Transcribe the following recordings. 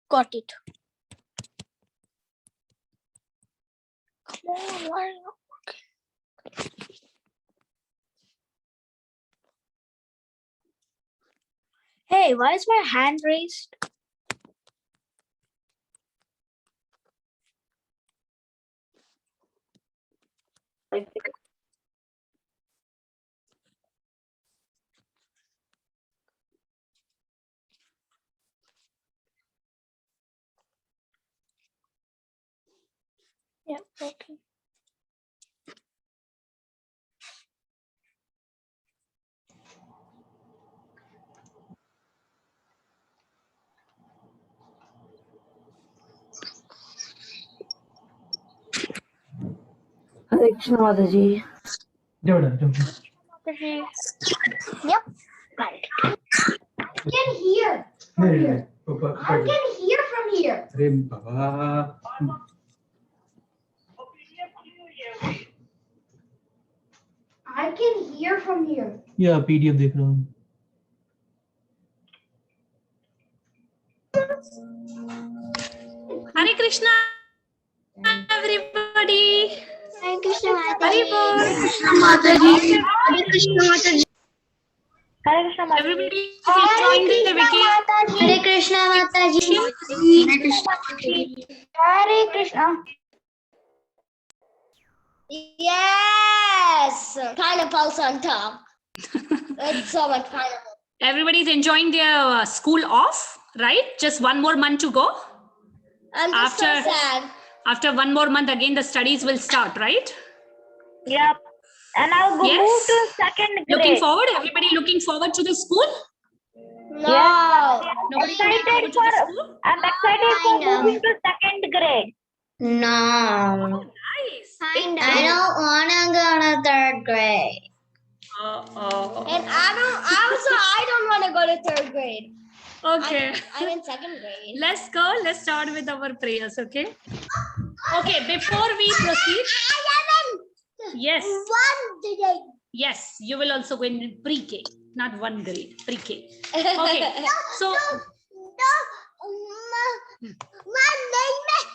Got it. Come on, why not working? Hey, why is my hand raised? Yeah, okay. Hare Krishna Mataji. Yep. Got it. I can hear from here. I can hear from here. I can hear from here. Yeah, PDF देख रहा हूँ. Hare Krishna, everybody. Hare Krishna Hare Bol. Mataji. Hare Krishna Mataji. Hare Krishna Mataji. Everybody join the wiki. Hare Krishna Mataji. Hare Krishna Mataji. Hare Krishna. Yes, pineapples on top. It's so much pineapple. Everybody's enjoying their school off, right? Just one more month to go. I'm just so After- sad. After one more month, again the studies will start, right? Yep. And I'll go Yes. move to second grade. Looking forward. Everybody looking forward to the school. No. Nobody looking forward to the school. I'm excited for I know. moving to second grade. No. Nice. I don't want to go to third grade. Oh. And I don't want to go to third grade. Okay. I'm in second grade. Let's go. Let's start with our prayers, okay? Okay, before we proceed, yes, One today. yes, you will also go in pre-K, not one grade, pre-K. Okay, so No, my name is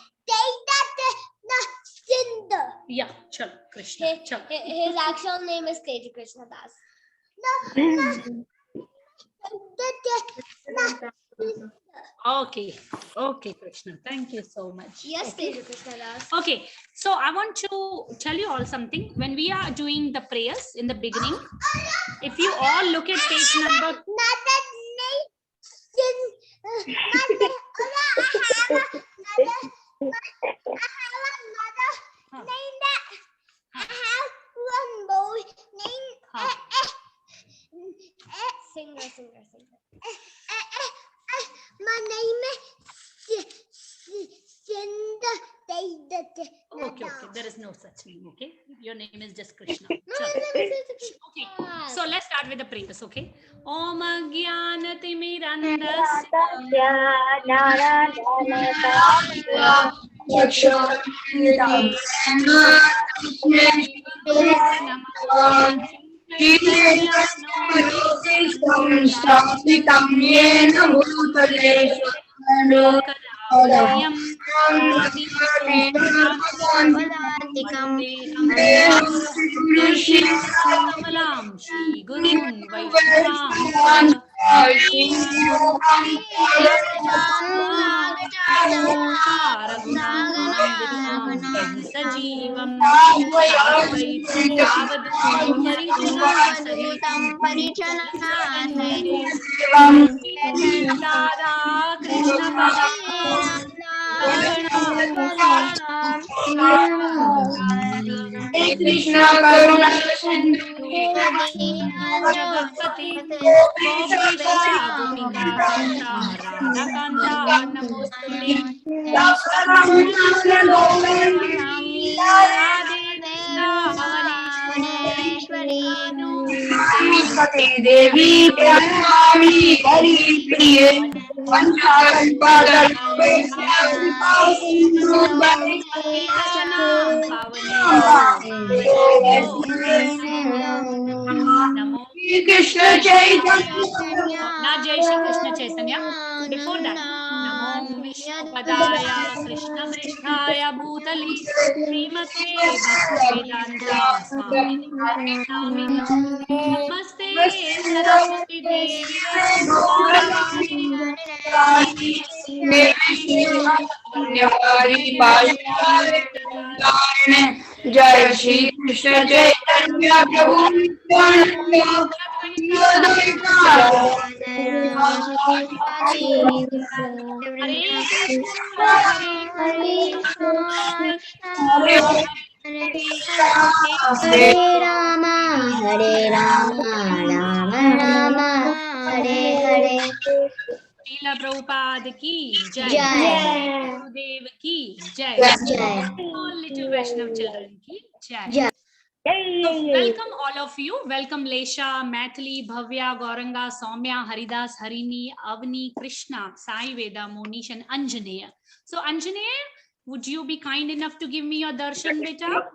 Cinder. yeah, chalo, Krishna, chalo. His actual name is Teja Krishna Das. Okay, Krishna, thank you so much. Yes, Okay. Teja Krishna Das. Okay, so I want to tell you all something. When we are doing the prayers in the beginning, if you all look at page number, Singer. My name is Cinder. okay, there is no such name, okay? Your name is just Krishna. No, Chalo. my name is Okay, so let's start with the prayers, okay? Om Agyanatimirandasya Kamalam Shri Gurun Vaishnava Sajivam Krishna Karuna Jagapati Devi Pranami Hari Priye Namo Shri Krishna Chaitanya. Now Jai Shri Krishna Chaitanya. Before that, Namo Vishnupadaya Krishna Pristhaya Bhutale Srimate Bhaktivedanta Swamini Namini Namaste Saraswati Devi Gauravani Jai Shri Krishna Chaitanya Prabhu Nityananda Hare Hare Rama, Hare Rama, Rama Rama, Hare Hare. Srila Prabhupada ki jai. Jai. Gurudev ki jai. Jai. All little Vaishnav children ki jai. Jai. So welcome all of you. Welcome Lesha, Mathili, Bhavya, Gauranga, Soumya, Haridas, Harini, Avni, Krishna, Sai Veda, Monish and Anjaneya. So Anjaneya, would you be kind enough to give me your darshan, beta?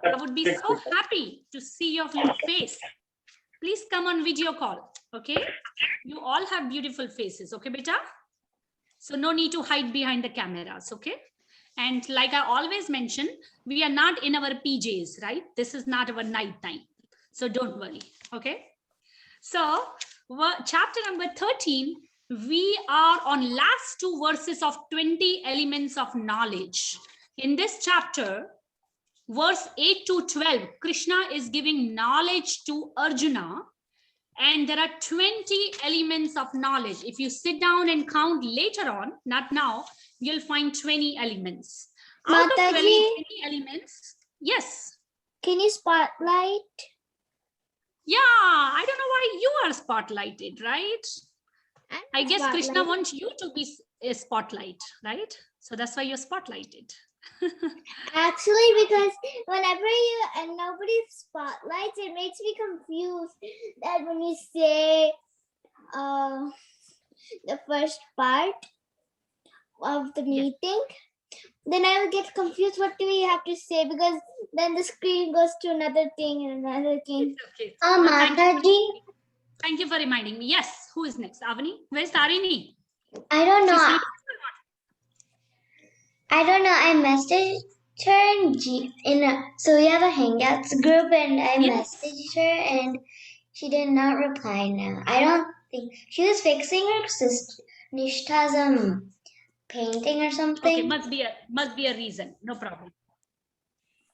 I would be so happy to see your little face. Please come on video call, okay? You all have beautiful faces, okay, beta? So no need to hide behind the cameras, okay? And like I always mention, we are not in our PJs, right? This is not our night time. So don't worry, okay? So chapter number 13, we are on last two verses of 20 elements of knowledge. In this chapter, verse 8 to 12, Krishna is giving knowledge to Arjuna. And there are 20 elements of knowledge. If you sit down and count later on, not now, you'll find 20 elements. Out of 20 elements, yes. Can you spotlight? Yeah, I don't know why you are spotlighted, right? I guess Krishna wants you to be a spotlight, right? So that's why you're spotlighted. Actually, because whenever nobody spotlights, it makes me confused that when you say the first part of the meeting, then I will get confused. What do we have to say? Because then the screen goes to another thing and another thing. Okay. Mataji. Thank you for reminding me. Yes, who is next? Avani? Where's Tarini? I don't know. She's sleeping or not? I don't know. I messaged her so we have a Hangouts group, and I messaged her, and she did not reply. Now I don't think she was fixing her sister Nishtha's painting or something. Okay, must be a reason. No problem.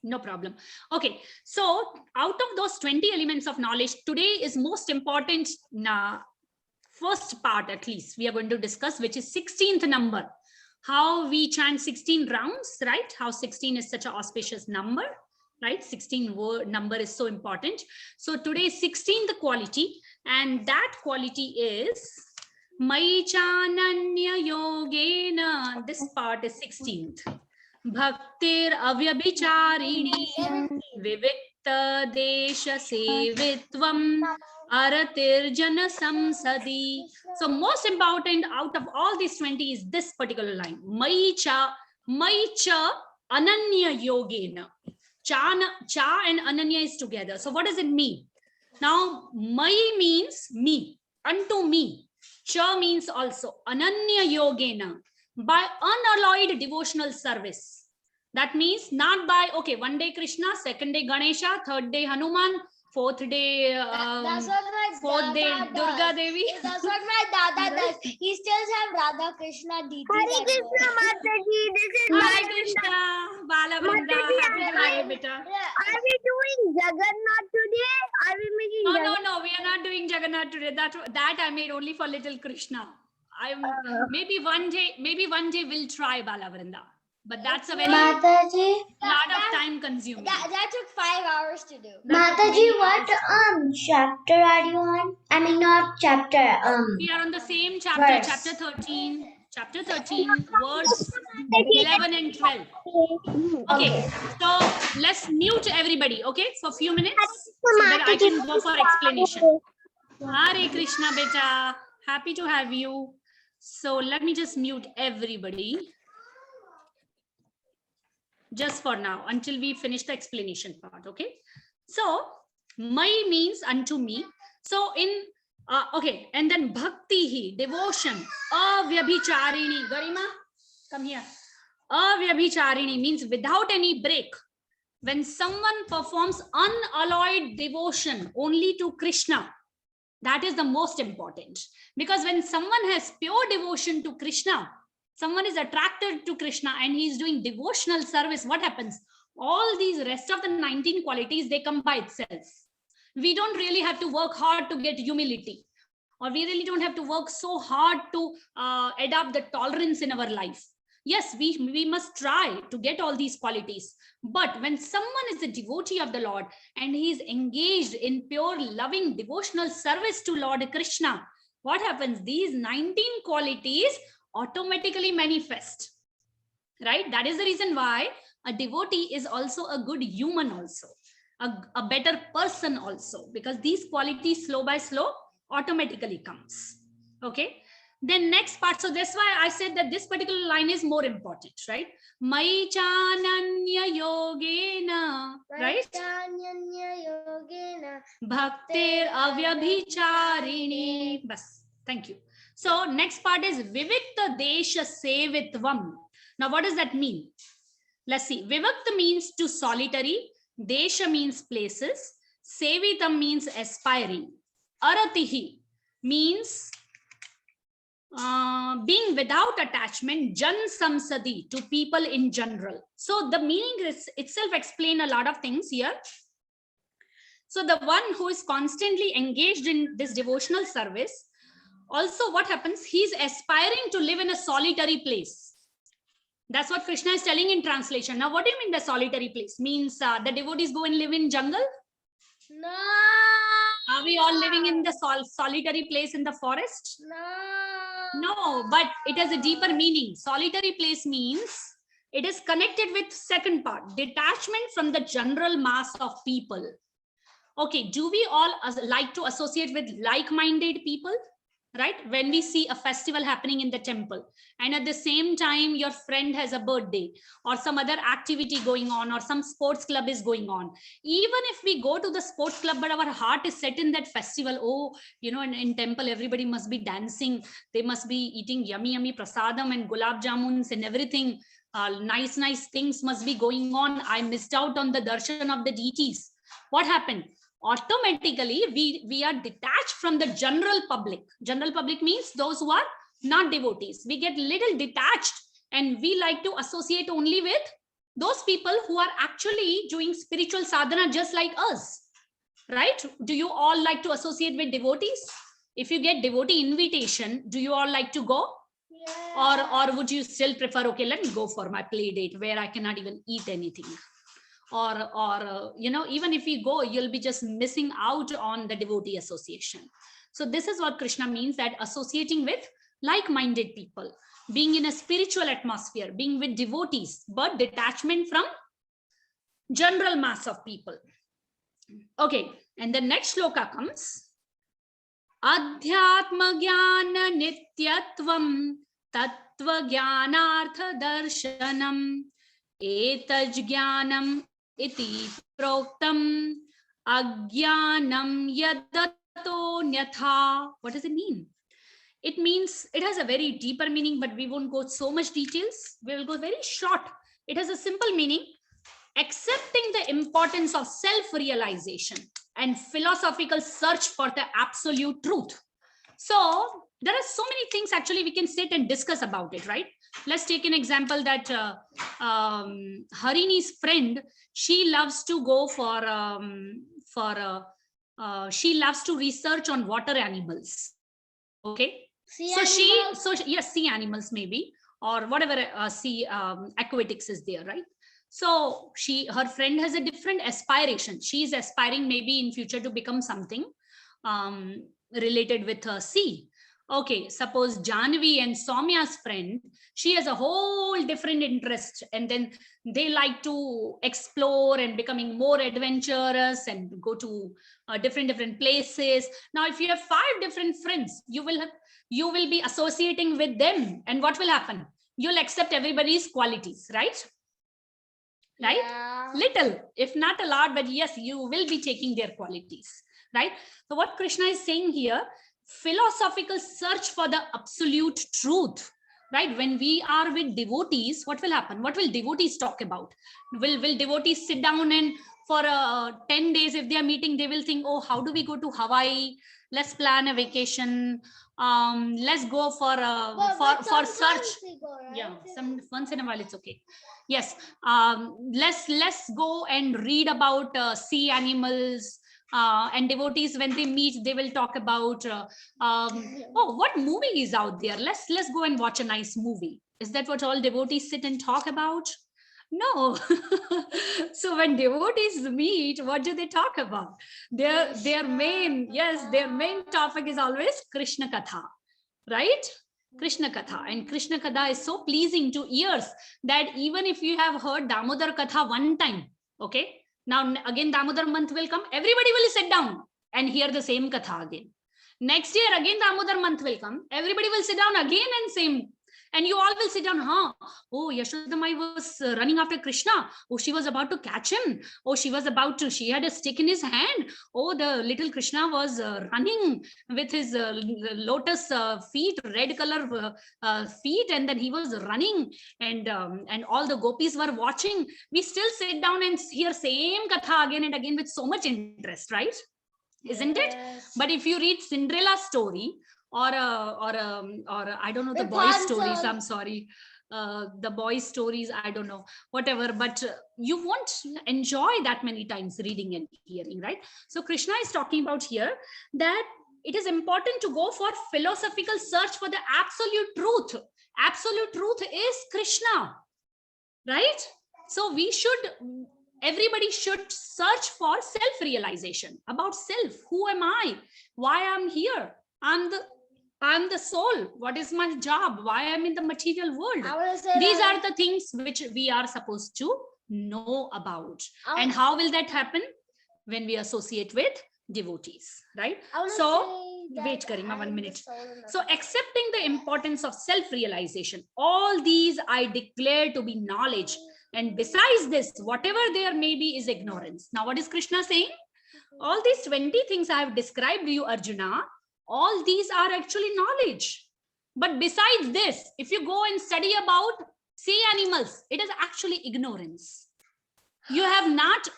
No problem. Okay, so out of those 20 elements of knowledge, today is most important. First part, at least, we are going to discuss, which is 16th number. How we chant 16 rounds, right? How 16 is such an auspicious number, right? 16 word number is so important. So today is 16th quality, and that quality is Mai Chananya Yogena. This part is 16th. Bhaktir Avyabhicharini Vivikta Desha Sevitvam Aratir Jana Samsadi. So most important out of all these 20 is this particular line. Maicha Ananya Yogena. Cha and Ananya is together. So what does it mean? Now, Mai means me, unto me. Cha means also Ananya Yogena, by unalloyed devotional service. That means not by, okay, one day Krishna, second day Ganesha, third day Hanuman, fourth day, That's what my fourth day Dada Durga does. Devi. That's what my Dada does. He still have Radha Krishna DT. Hare Krishna Mataji, this is Hare Krishna, Bala Vrinda, happy to have you, beta. Are we doing Jagannath today? Are we making No, we are not doing Jagannath today. That I made only for little Krishna. Maybe one day we'll try Bala Vrinda. But that's a very lot of time consuming. That took 5 hours to do. Mataji, what chapter are you on? I mean, not chapter. We are on the same chapter, verse. chapter 13, verse 11 and 12. Okay, so let's mute everybody, okay, for a few minutes so that I can go for explanation. Hare Krishna, beta. Happy to have you. So let me just mute everybody. Just for now, until we finish the explanation part, okay? So, Mai means unto me. So in okay, and then bhakti, devotion, avyabhicharini. Garima, come here. Avyabhicharini means without any break. When someone performs unalloyed devotion only to Krishna, that is the most important. Because when someone has pure devotion to Krishna, someone is attracted to Krishna and he is doing devotional service, what happens? All these rest of the 19 qualities, they come by itself. We don't really have to work hard to get humility, or we really don't have to work so hard to adopt the tolerance in our life. Yes, we must try to get all these qualities. But when someone is a devotee of the Lord and he is engaged in pure loving devotional service to Lord Krishna, what happens? These 19 qualities automatically manifest, right? That is the reason why a devotee is also a good human, also a better person also, because these qualities slow by slow automatically comes. Okay, then next part. So that's why I said that this particular line is more important, right? Mai chananya yogena, right? Bhaktir avyabhicharini. Bas. Thank you. So next part is Vivikta Desha Sevitvam. Now what does that mean? Let's see. Vivikta means to solitary. Desha means places. Sevitam means aspiring. Aratihi means being without attachment. Jan samsadi, to people in general. So the meaning is itself explain a lot of things here. So the one who is constantly engaged in this devotional service, also what happens? He's aspiring to live in a solitary place. That's what Krishna is telling in translation. Now, what do you mean the solitary place? Means the devotees go and live in jungle? No. Are we all living in the solitary place in the forest? No, but it has a deeper meaning. Solitary place means it is connected with second part, detachment from the general mass of people. Okay, do we all like to associate with like-minded people? Right? When we see a festival happening in the temple and at the same time your friend has a birthday or some other activity going on or some sports club is going on, even if we go to the sports club but our heart is set in that festival, oh, you know, in temple everybody must be dancing, they must be eating yummy prasadam and gulab jamuns and everything, nice things must be going on, I missed out on the darshan of the deities. What happened? Automatically we are detached from the general public. General public means those who are not devotees. We get little detached and we like to associate only with those people who are actually doing spiritual sadhana just like us, right? Do you all like to associate with devotees? If you get devotee invitation, do you all like to go? Yeah. Or would you still prefer, okay, let me go for my play date where I cannot even eat anything? Or you know, even if you go, you'll be just missing out on the devotee association. So this is what Krishna means, that associating with like-minded people, being in a spiritual atmosphere, being with devotees, but detachment from general mass of people. Okay, and the next shloka comes, Adhyatma Jnana Nityatvam Tattva Jnanartha Darshanam Etaj Jnanam Iti Proktam Ajnanam Yadato Nyatha. What does it mean? It means, it has a very deeper meaning, but we won't go so much details. We will go very short. It has a simple meaning: accepting the importance of self-realization and philosophical search for the absolute truth. So there are so many things actually we can sit and discuss about it, right? Let's take an example that Harini's friend, she loves to go she loves to research on water animals. Okay. Sea animals maybe, or whatever sea aquatics is there, right? So her friend has a different aspiration. She is aspiring maybe in future to become something related with sea. Okay, suppose Janvi and Soumya's friend, she has a whole different interest, and then they like to explore and becoming more adventurous and go to different places. Now, if you have 5 different friends, you will be associating with them, and what will happen? You'll accept everybody's qualities, right? Right? Yeah. Little, if not a lot, but yes, you will be taking their qualities. right? So what Krishna is saying here, philosophical search for the absolute truth, right? When we are with devotees, what will happen? What will devotees talk about? Will devotees sit down and for 10 days, if they are meeting, they will think, oh, how do we go to Hawaii? Let's plan a vacation. Let's go for search. Yeah, some once in a while it's okay. Yes, let's go and read about sea animals. And devotees, when they meet, they will talk about oh, what movie is out there? Let's go and watch a nice movie. Is that what all devotees sit and talk about? No. So when devotees meet, what do they talk about? Their main topic is always Krishna Katha, right? Krishna Katha. And Krishna Katha is so pleasing to ears that even if you have heard Damodar Katha one time, okay, now again Damodar month will come, everybody will sit down and hear the same Katha again. Next year again Damodar month will come, everybody will sit down again and same. And you all will sit down, huh? Oh, Yashodamai was running after Krishna. Oh, she was about to catch him. Oh, she had a stick in his hand. Oh, the little Krishna was running with his lotus feet, red color feet. And then he was running and all the gopis were watching. We still sit down and hear same katha again and again with so much interest, right? Isn't it? But if you read Cinderella's story, or I don't know, the boys' stories, I'm sorry, the boys' stories, I don't know, whatever, but you won't enjoy that many times reading and hearing, right? So Krishna is talking about here that it is important to go for philosophical search for the absolute truth. Absolute truth is Krishna, right? So everybody should search for self-realization about self. Who am I? Why I'm here? I'm the soul. What is my job? Why I'm in the material world? These are the things which we are supposed to know about. And how will that happen? When we associate with devotees, right? So wait, Garima, 1 minute. So accepting the importance of self-realization, all these I declare to be knowledge. And besides this, whatever there may be is ignorance. Now, what is Krishna saying? All these 20 things I have described to you, Arjuna, all these are actually knowledge. But besides this, if you go and study about sea animals, it is actually ignorance. You have not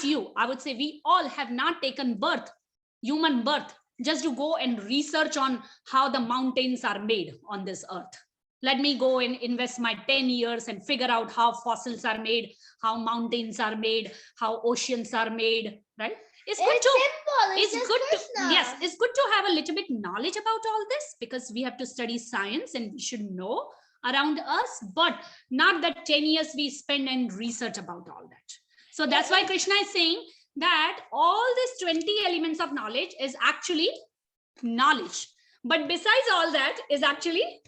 you, I would say we all have not taken birth, human birth, just to go and research on how the mountains are made on this earth. Let me go and invest my 10 years and figure out how fossils are made, how mountains are made, how oceans are made, right? It's good to have a little bit knowledge about all this, because we have to study science and we should know around us, but not that 10 years we spend and research about all that. So that's why Krishna is saying that all these 20 elements of knowledge is actually knowledge. But besides all that is actually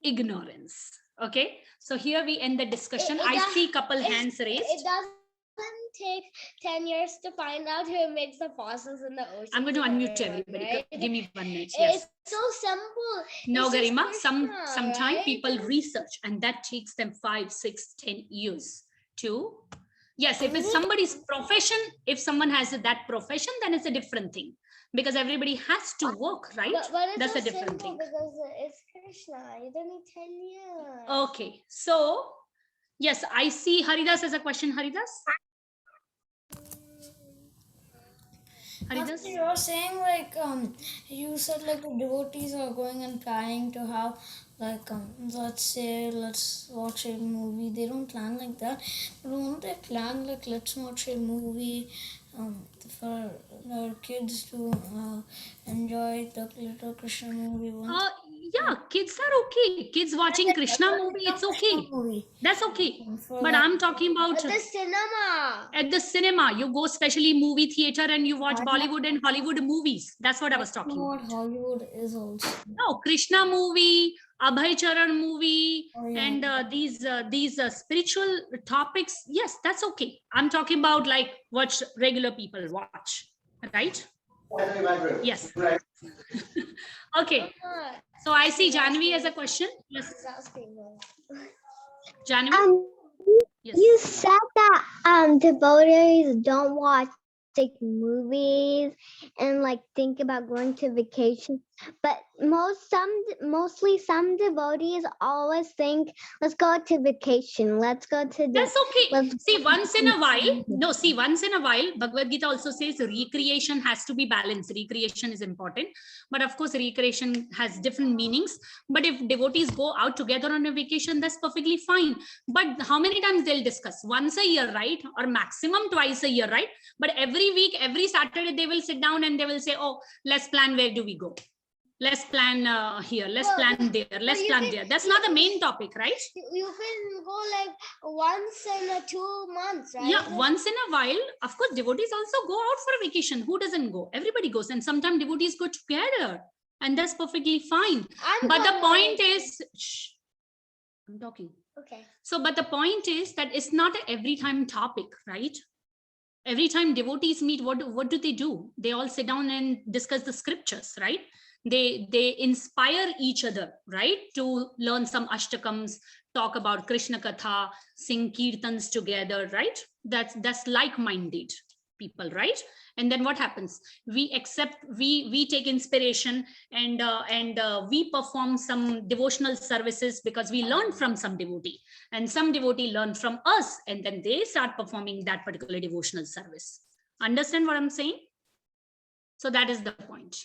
ignorance. Okay. So here we end the discussion. I see couple hands raised. It doesn't take 10 years to find out who makes the fossils in the ocean. I'm going to unmute everybody. Right? Give me 1 minute. Yes. It's so simple. No, Garima, sometime people research and that takes them 5, 6, 10 years to, yes, if it's somebody's profession, if someone has that profession, then it's a different thing. Because everybody has to work, right? But that's so a different thing. Because it's Krishna. You don't need 10 years. Okay. So, yes, I see Haridas has a question. Haridas? Haridas? You were saying like you said like the devotees are going and planning to have like let's say let's watch a movie. They don't plan like that, but won't they plan like let's watch a movie for our kids to enjoy the little Krishna movie? Yeah, kids are okay. Kids watching Krishna movie, it's okay. That's okay. But I'm talking about at the cinema. At the cinema, you go specially movie theater and you watch Bollywood and Hollywood movies. That's what I was talking about. What Hollywood is also. No, Krishna movie, Abhay Charan movie, and these spiritual topics. Yes, that's okay. I'm talking about like what regular people watch, right? Yes. Okay. So I see Janvi has a question. Yes. Janvi? Yes. You said that devotees don't watch movies and like think about going to vacation. But mostly some devotees always think, let's go to vacation. Let's go to the. That's okay. let's See, go once in to- a while, no, see, once in a while, Bhagavad Gita also says recreation has to be balanced. Recreation is important. But of course, recreation has different meanings. But if devotees go out together on a vacation, that's perfectly fine. But how many times they'll discuss? Once a year, right? Or maximum twice a year, right? But every week, every Saturday, they will sit down and they will say, oh, let's plan where do we go? Let's plan here, let's plan there, let's plan there. That's not the main topic, right? You can go like once in 2 months, right? Yeah, once in a while, of course, devotees also go out for a vacation. Who doesn't go? Everybody goes. And sometimes devotees go together. And that's perfectly fine. But the point is, shh, I'm talking. Okay. So, but the point is that it's not an every time topic, right? Every time devotees meet, what do they do? They all sit down and discuss the scriptures, right? They inspire each other, right? To learn some ashtakams, talk about Krishna Katha, sing kirtans together, right? That's like-minded people, right? And then what happens? We take inspiration and we perform some devotional services because we learn from some devotee, and some devotee learn from us, and then they start performing that particular devotional service. Understand what I'm saying? So that is the point.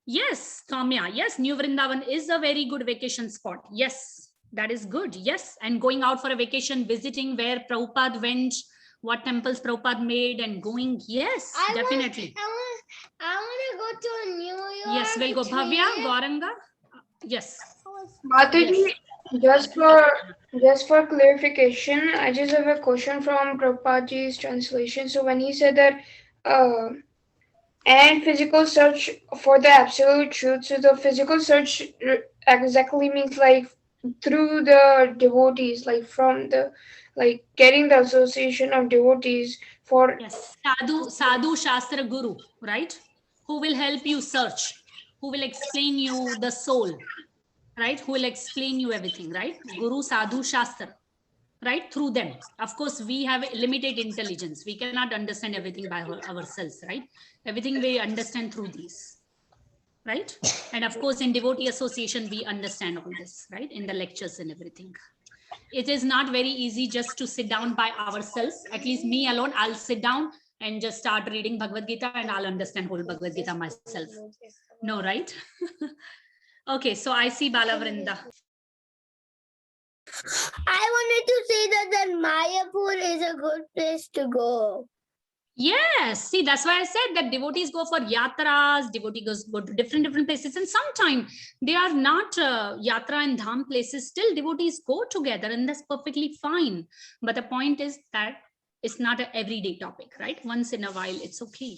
Yes, Kamya. Yes, New Vrindavan is a very good vacation spot. Yes, that is good. Yes, and going out for a vacation, visiting where Prabhupada went, what temples Prabhupada made, and going. Yes, definitely. I want to go to New York. Yes, we'll go. Bhavya, Gauranga. Yes. Mataji, just for clarification, I just have a question from Prabhupadaji's translation. So when he said that and physical search for the absolute truth, so the physical search exactly means like through the devotees, like from the getting the association of devotees for sadhu shastra guru, right? Who will help you search, who will explain you the soul, right? Who will explain you everything, right? Guru, sadhu, shastra, right? Through them. Of course, we have limited intelligence. We cannot understand everything by ourselves, right? Everything we understand through these, right? And of course, in devotee association, we understand all this, right? In the lectures and everything. It is not very easy just to sit down by ourselves. At least me alone, I'll sit down and just start reading Bhagavad Gita and I'll understand whole Bhagavad Gita myself. No, right? Okay, so I see Balavrinda. I wanted to say that Mayapur is a good place to go. Yes, see, that's why I said that devotees go for yatras, devotees go to different places, and sometimes they are not yatra and dham places, still devotees go together, and that's perfectly fine. But the point is that it's not an everyday topic, right? Once in a while, it's okay.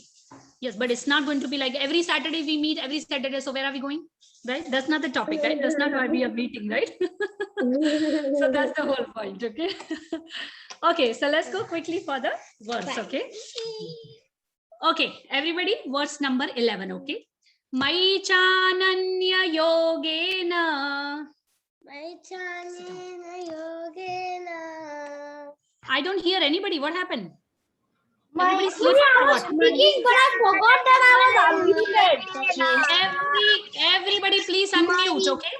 Yes, but it's not going to be like every Saturday we meet, every Saturday, so where are we going? Right? That's not the topic, right? That's not why we are meeting, right? So that's the whole point, okay? Okay, so let's go quickly for the verse, okay? Okay, everybody, verse number 11, okay? Mai chananya yogena. Mai chananya yogena. I don't hear anybody. What happened? I Everybody slept or what? speaking, but I forgot that I was unmuted. Everybody please unmute, okay?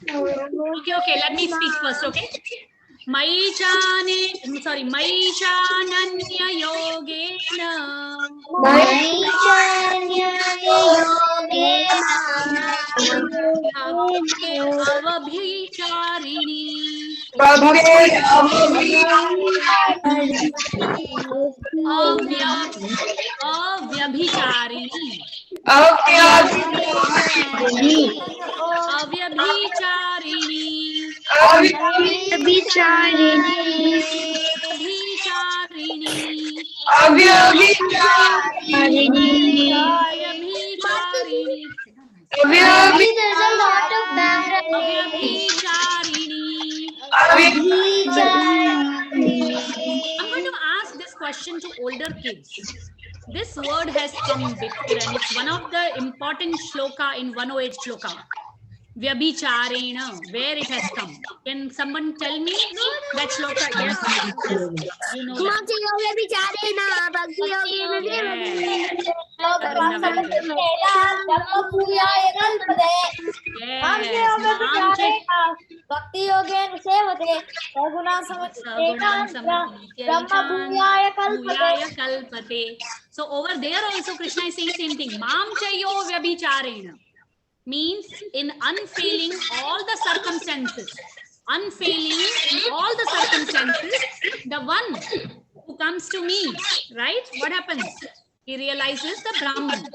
Okay, let me speak first, okay? Mai chananya yogena. Mai chanya There's a lot of background. I'm going to ask this question to older kids. This word has come before and it's one of the important shloka in 108 shloka. Vyabhicharena, where it has come. Can someone tell me that shloka? Yes, yes, you know that. भक्ति योगेन सेवते सगुणां kalpate. So over there also Krishna is saying same thing. Mam chayo vyabhicharena means in unfailing all the circumstances. Unfailing in all the circumstances, the one who comes to me, right? What happens? He realizes the Brahman,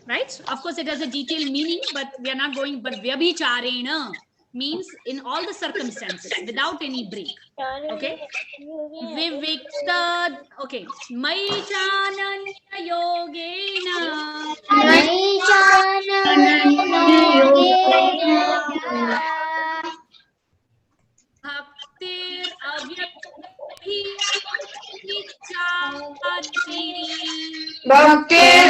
right? Of course, it has a detailed meaning, but we are not going. But vyabhicharena means in all the circumstances, without any break. Okay. Vivikta. Okay. Mai chananya yogena. Bhaktir avyabhicharini. Bhaktir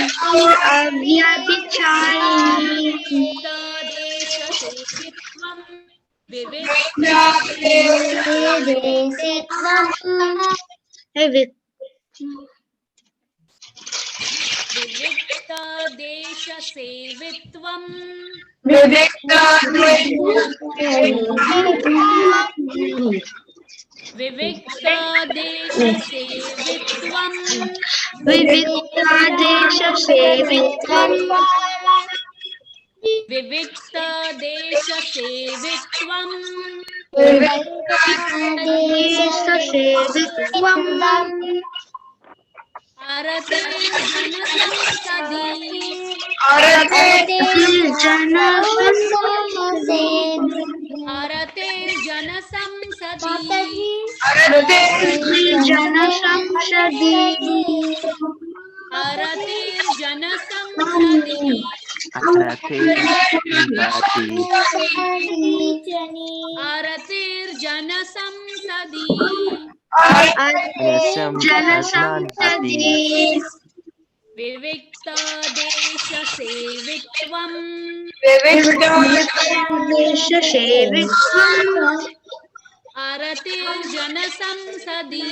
Vivikta desha sevitvam. Vivikta desha sevitvam. Vivikta desha sevitvam. Arate jana samsadi. Vivikta desha sevitvam. Arate jana samsadi.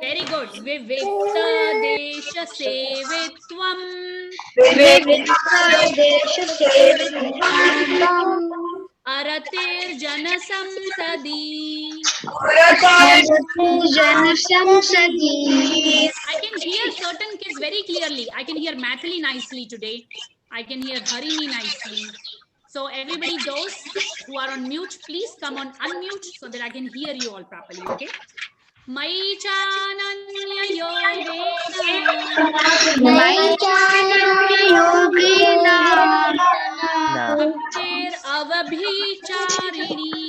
Very good. Vivikta desha sevitvam. Aratir jana samsadi. I can hear certain kids very clearly. I can hear Mathili nicely today. I can hear Harini nicely. So everybody, those who are on mute, please come on unmute so that I can hear you all properly. Okay. Mai chananya yogena. Bhaktir avabhicharini.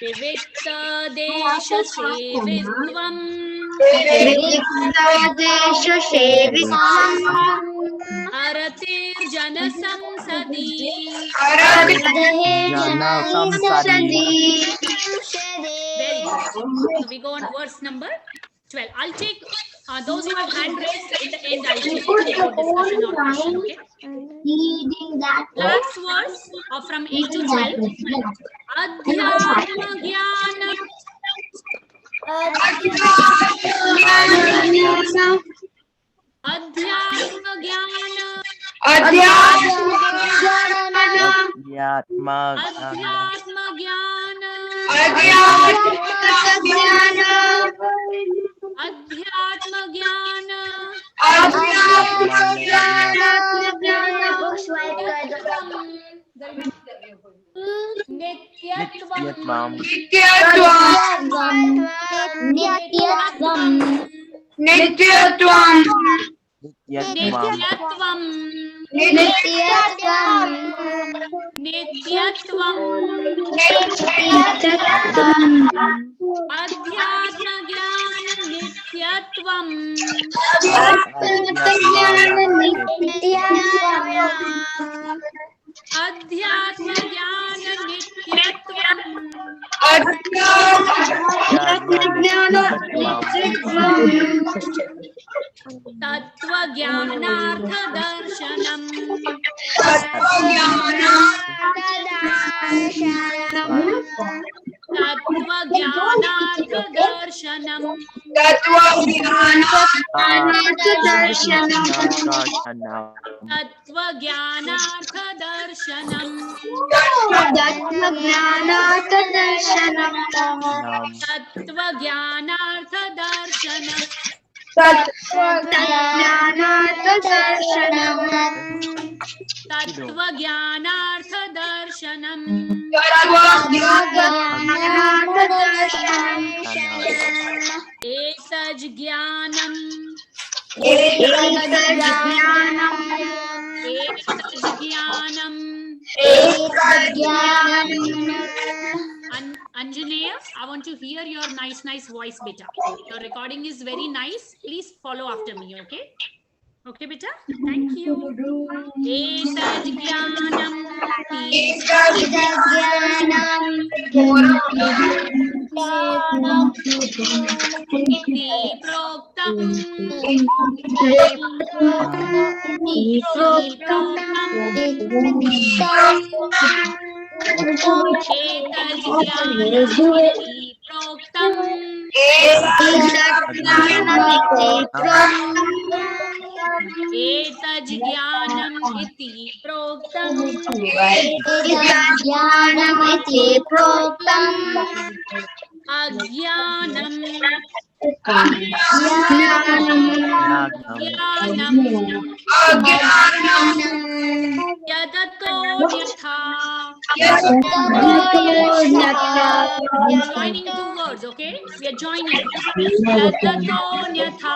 Vivikta desha sevitvam. Aratir jana samsadi. Very good. So we go on verse number 12. I'll take those who have hand raised in the end. I'll take for discussion or question. Okay. Last verse from 8 to 12. Adhyatma jnana. Adhyatma jnana. Nityatvam. Adhyatma jnana nityatvam. Adhyatma jnana nityatvam. तत्त्वज्ञानार्थदर्शनम् तत्त्वज्ञानार्थदर्शनम् तत्त्वज्ञानार्थदर्शनम् तत्त्वज्ञानार्थदर्शनम् तत्त्वज्ञानार्थदर्शनम् एतज्ज्ञानम् Anjaneya, I want to hear your nice voice, beta. Your recording is very nice. Please follow after me, okay? Okay, beta. Thank you. एतज्ज्ञानम् इति प्रोक्तम् एतज्ज्ञानम् इति प्रोक्तम् अज्ञानम् यदतोऽन्यथा joining two words, okay? We are joining. यदतोऽन्यथा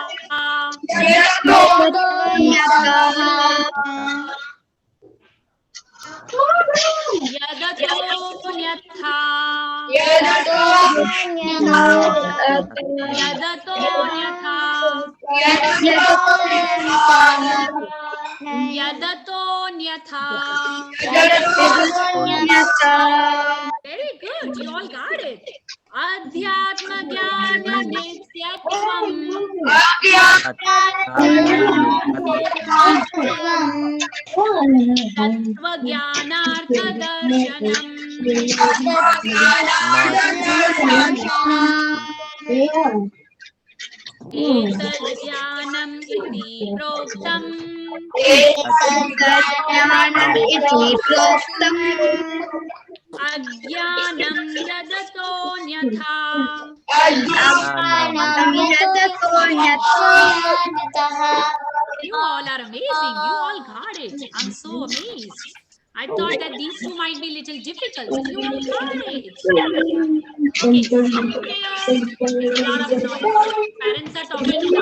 Very good, you all got it. Adhyatma jnana nityatvam tattva jnanartha darshanam एतज्ज्ञानम् इति प्रोक्तम् अज्ञानं यदतोऽन्यथा You all are amazing. You all got it. I'm so amazed. I thought that these two might be little difficult. You all got it. Okay, there's a lot of noise. Parents are talking in the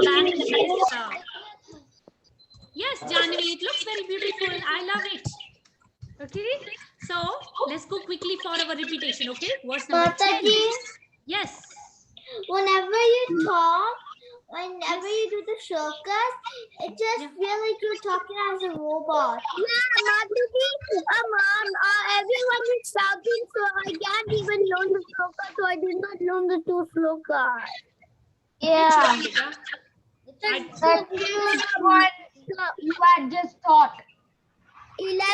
back. Yes, Janvi, it looks very beautiful. I love it. Okay, so let's go quickly for our repetition. Okay, verse number 10. Yes. Whenever you talk, whenever you do the shlokas, it just feels like you're talking as a robot. Yeah, Madhuri, Mom, everyone is shouting, so I can't even learn the shlokas, so I did not learn the 2 shlokas. Yeah. You had just taught. 11 and 12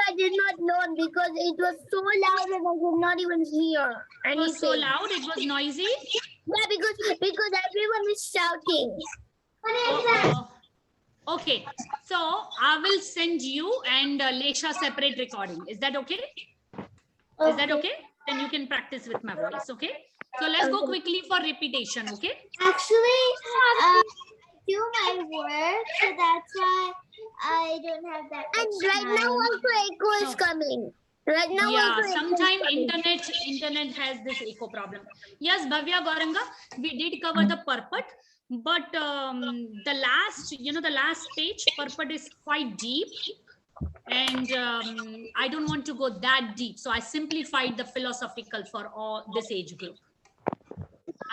I did not learn because it was so loud and I could not even hear anything. It was so loud, it was noisy? Yeah, because everyone was shouting. Okay, so I will send you and Lesha separate recording. Is that okay? Is that okay? Then you can practice with my voice, okay? So let's go quickly for repetition, okay? Actually, I do my work, so that's why I don't have that. And right now also echo is coming. Right now, yeah, sometimes internet has this echo problem. Yes, Bhavya Gauranga, we did cover the purport, but the last page purport is quite deep, and I don't want to go that deep, so I simplified the philosophical for all this age group.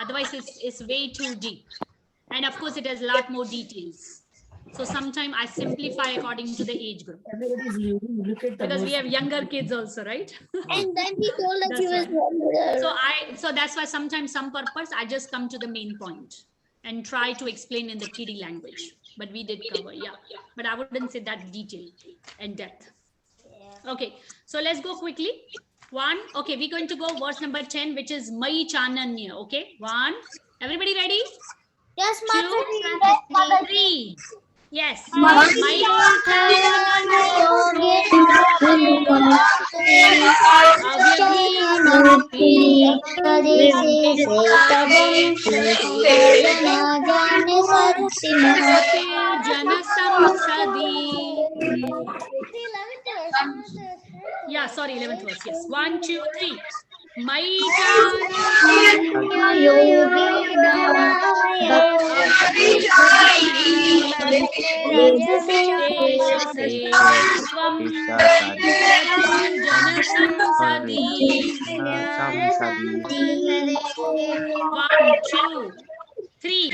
Otherwise, it's way too deep, and of course, it has a lot more details. So sometimes I simplify according to the age group. Because we have younger kids also, right? And then he told us he was younger. So that's why sometimes some purpose I just come to the main point and try to explain in the kiddie language. but we did cover, yeah. But I wouldn't say that detail and depth. Okay, so let's go quickly. One, okay, we're going to go verse number 10, which is Mai Chananya. Okay, one, everybody ready? Yes, Two, Mataji. three. Yes. Yeah, sorry, 11th verse. Yes. 1, 2, 3. One, two, three.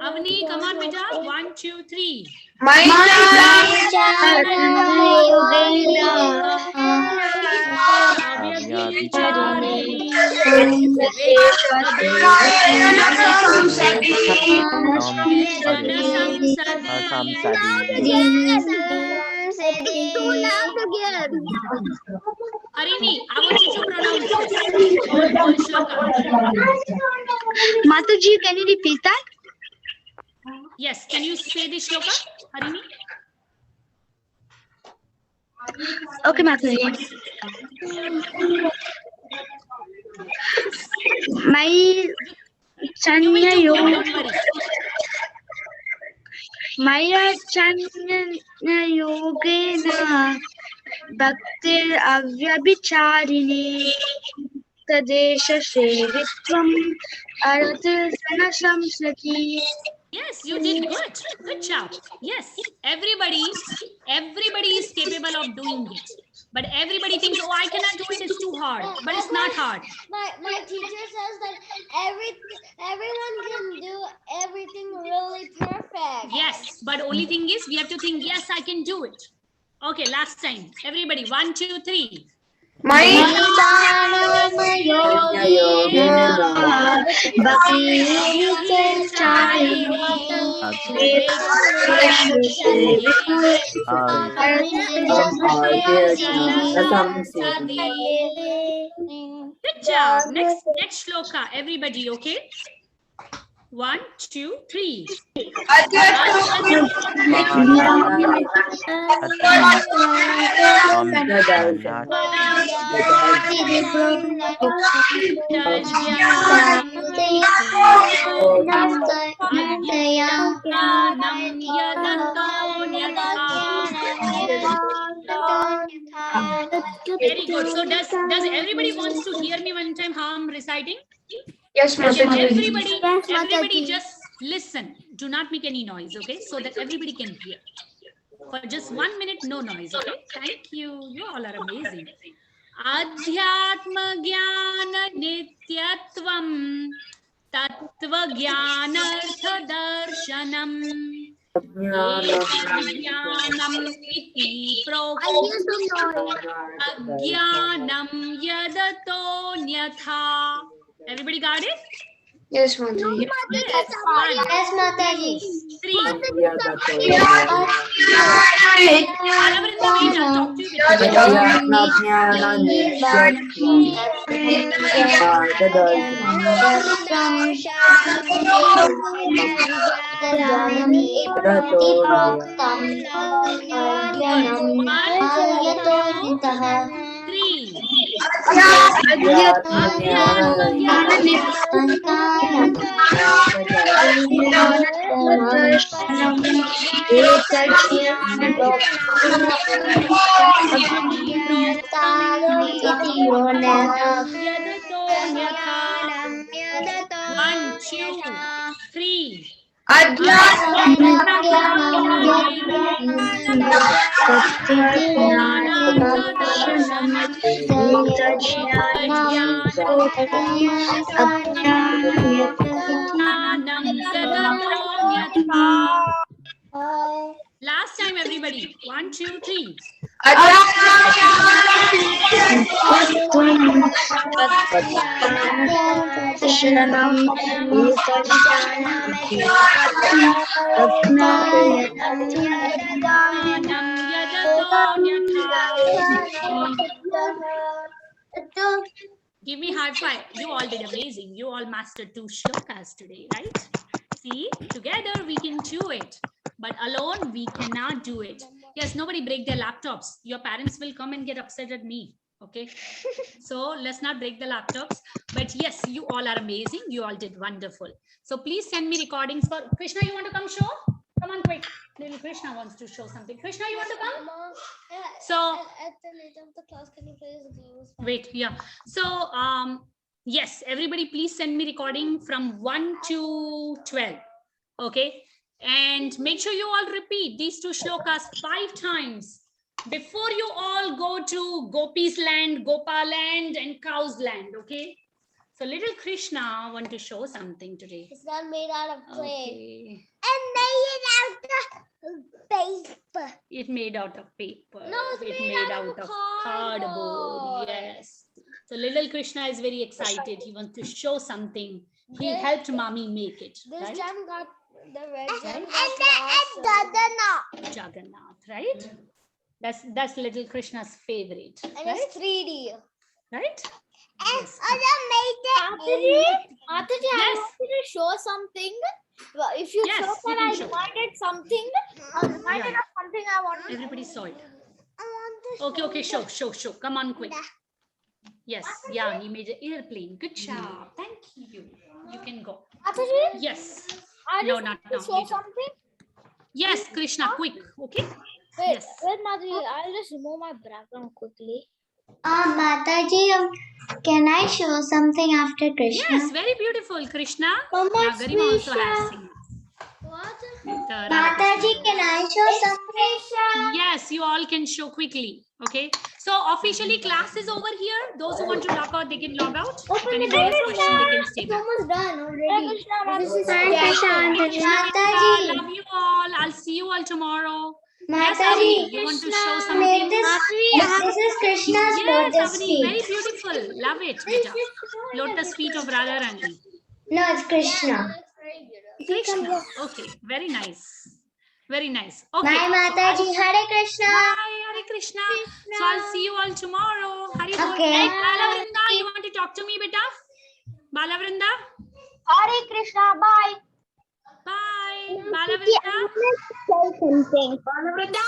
Avni, come on, beta. 1, 2, 3. Harini, I want you to pronounce this whole shloka. Mataji, can you repeat that? Yes, can you say this shloka, Harini? Okay, Mataji. My You will Chanya do good, Yoga. don't worry. Maya Chanya Yogena Bhaktir Avyabhicharini Tadesha Sevitvam Arthasana Samsati. Yes, you did good. Good job. Yes, everybody is capable of doing it. But everybody thinks, oh, I cannot do it, it's too hard. But it's not hard. My teacher says that everyone can do everything really perfect. Yes, but only thing is, we have to think, yes, I can do it. Okay, last time. Everybody, 1, 2, 3. Good job. Next shloka, everybody, okay? 1, 2, 3. Very good. So does everybody wants to hear me one time how I'm reciting? Yes, Mataji. Everybody just listen. Do not make any noise, okay? So that everybody can hear. For just 1 minute, no noise, okay? Thank you. You all are amazing. Adhyatma Jnana Nityatvam Tattva Jnanartha Darshanam Jnanam iti prokta Ajnanam yadato nyatha. Everybody got it? Yes, Mataji. Yes. 1, Yes, Mataji. 3. I'll talk to you. Three. One, two, three. everybody. 1, 2, 3. Give me high five. You all did amazing. You all mastered 2 shlokas today, right? See, together we can do it, but alone we cannot do it. Yes, nobody break their laptops. Your parents will come and get upset at me. Okay, so let's not break the laptops. But yes, you all are amazing. You all did wonderful. So please send me recordings for Krishna. You want to come show? Come on, quick. Little Krishna wants to show something. Krishna, you want to come? So at the end of the class, can you play this game? wait, yeah. So yes, everybody please send me recording from 1 to 12. Okay, and make sure you all repeat these 2 shlokas 5 times before you all go to Gopi's land, Gopal land, and Cow's land. Okay, so little Krishna want to show something today. It's not made out of clay. Okay, And made out of paper. it made out of paper. No, it's it made out of cardboard. Yes. So little Krishna is very excited. He wants to show something. He helped mommy make it. This Right? time got the red Right? and Jagannath, right? That's little Krishna's favorite. And Right? it's 3D. Right? And Yes. Mataji, I Yes. want you to show something. Well, if you Yes, show you that can I show. reminded something, I reminded Yeah. of something I want to Everybody saw it. I want to Okay, show. Come on, quick. Yes, yeah, he made an airplane. Good job. Thank you. You can go. Mataji, Yes. I No, just not want to now. show Later. something. Yes, Krishna, quick. Okay. Wait, Yes. wait, Mataji, I'll just remove my background quickly. Mataji, can I show something after Krishna? Yes, very beautiful, Krishna. Mama, Now, Garima also has sing. What? Mataji, can I show something? Yes, you all can show quickly. Okay. So officially class is over here. Those who want to log out, they can log out. If anybody has question, they can stay It's back. almost done already. This is Hi, Prashant. Krishna, Mataji. love you all. I'll see you all tomorrow. Yes, Mataji, Avni, you want to show Made something? this is Krishna's Yes, lotus Avni, feet. very beautiful. Love it, beta. Lotus feet of Radharani. No, it's Krishna. Krishna. Okay, very nice. Very nice. Okay. Bye, Mataji. Hare Krishna. Bye, Hare Krishna. So I'll see you all tomorrow. Hari Bol. Okay. Hey, Balavrinda, you want to talk to me, beta? Balavrinda? Hare Krishna, bye. Bye. Balavrinda? Say something. Balavrinda?